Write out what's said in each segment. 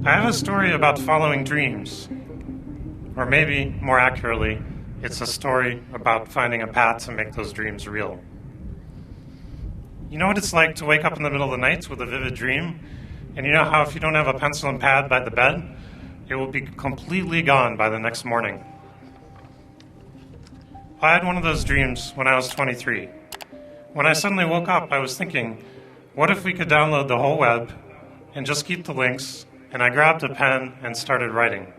I have a story about following dreams. Or maybe, more accurately, it's a story about finding a path to make those dreams real. You know what it's like to wake up in the middle of the night with a vivid dream? And you know how if you don't have a pencil and pad by the bed, it will be completely gone by the next morning. I had one of those dreams when I was 23. When I suddenly woke up, I was thinking, what if we could download the whole web and just keep the links? And I grabbed a pen and started writing.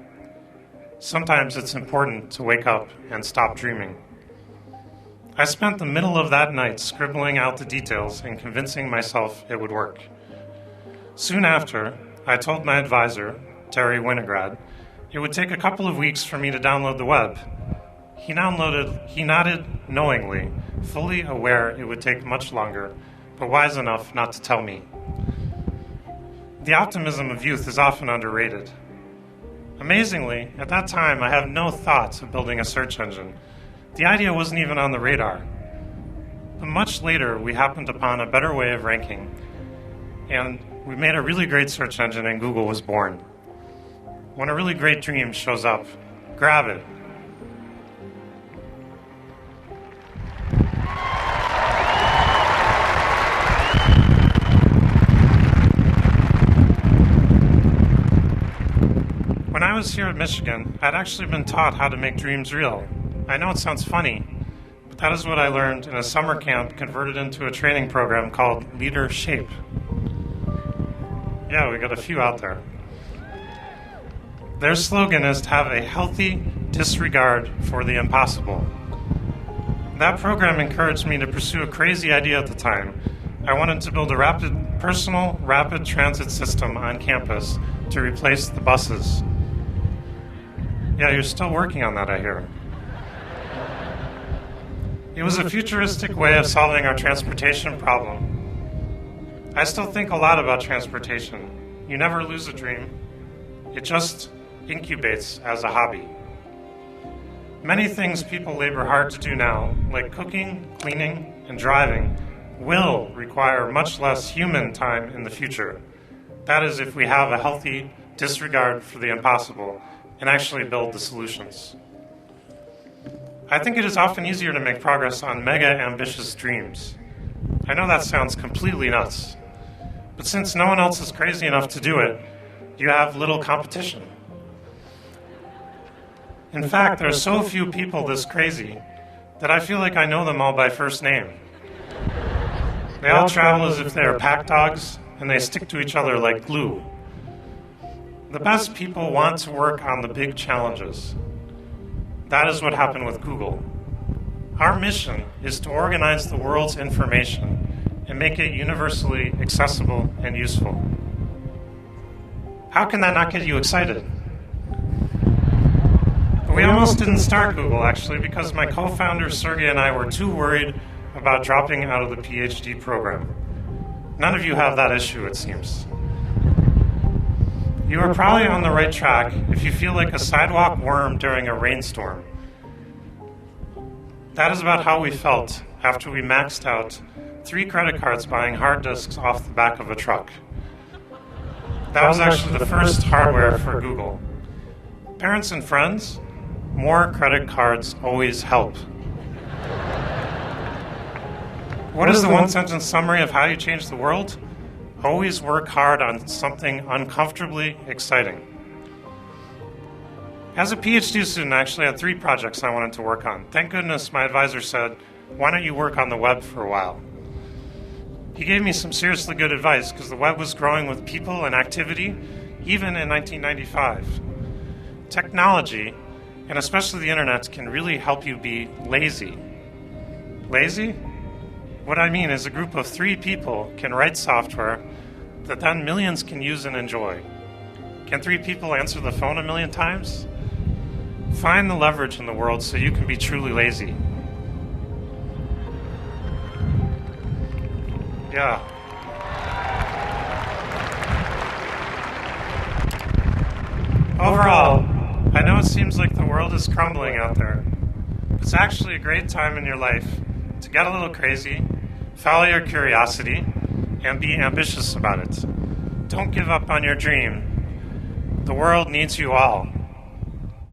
Sometimes it's important to wake up and stop dreaming. I spent the middle of that night scribbling out the details and convincing myself it would work. Soon after, I told my advisor, Terry Winograd, it would take a couple of weeks for me to download the web. He nodded knowingly, fully aware it would take much longer, but wise enough not to tell me. The optimism of youth is often underrated. Amazingly, at that time, I had no thoughts of building a search engine. The idea wasn't even on the radar. But much later, we happened upon a better way of ranking, and we made a really great search engine, and Google was born. When a really great dream shows up, grab it. When I was here at Michigan, I'd actually been taught how to make dreams real. I know it sounds funny, but that is what I learned in a summer camp converted into a training program called Leader Shape. Yeah, we got a few out there. Their slogan is to have a healthy disregard for the impossible. That program encouraged me to pursue a crazy idea at the time. I wanted to build a personal rapid transit system on campus to replace the buses. Yeah, you're still working on that, I hear. It was a futuristic way of solving our transportation problem. I still think a lot about transportation. You never lose a dream. It just incubates as a hobby. Many things people labor hard to do now, like cooking, cleaning, and driving, will require much less human time in the future. That is, if we have a healthy disregard for the impossible and actually build the solutions. I think it is often easier to make progress on mega ambitious dreams. I know that sounds completely nuts, but since no one else is crazy enough to do it, you have little competition. In fact, there are so few people this crazy that I feel like I know them all by first name. They all travel as if they are pack dogs, and they stick to each other like glue. The best people want to work on the big challenges. That is what happened with Google. Our mission is to organize the world's information and make it universally accessible and useful. How can that not get you excited? But we almost didn't start Google, actually, because my co-founder Sergey and I were too worried about dropping out of the PhD program. None of you have that issue, it seems. You are probably on the right track if you feel like a sidewalk worm during a rainstorm. That is about how we felt after we maxed out 3 credit cards buying hard disks off the back of a truck. That was actually the first hardware for Google. Parents and friends, more credit cards always help. What is the one-sentence summary of how you change the world? Always work hard on something uncomfortably exciting. As a PhD student, I actually had 3 projects I wanted to work on. Thank goodness my advisor said, why don't you work on the web for a while? He gave me some seriously good advice because the web was growing with people and activity, even in 1995. Technology, and especially the internet, can really help you be lazy. Lazy? What I mean is a group of 3 people can write software that then millions can use and enjoy. Can 3 people answer the phone 1,000,000 times? Find the leverage in the world so you can be truly lazy. Yeah. Overall, I know it seems like the world is crumbling out there. It's actually a great time in your life to get a little crazy, follow your curiosity, and be ambitious about it. Don't give up on your dream. The world needs you all.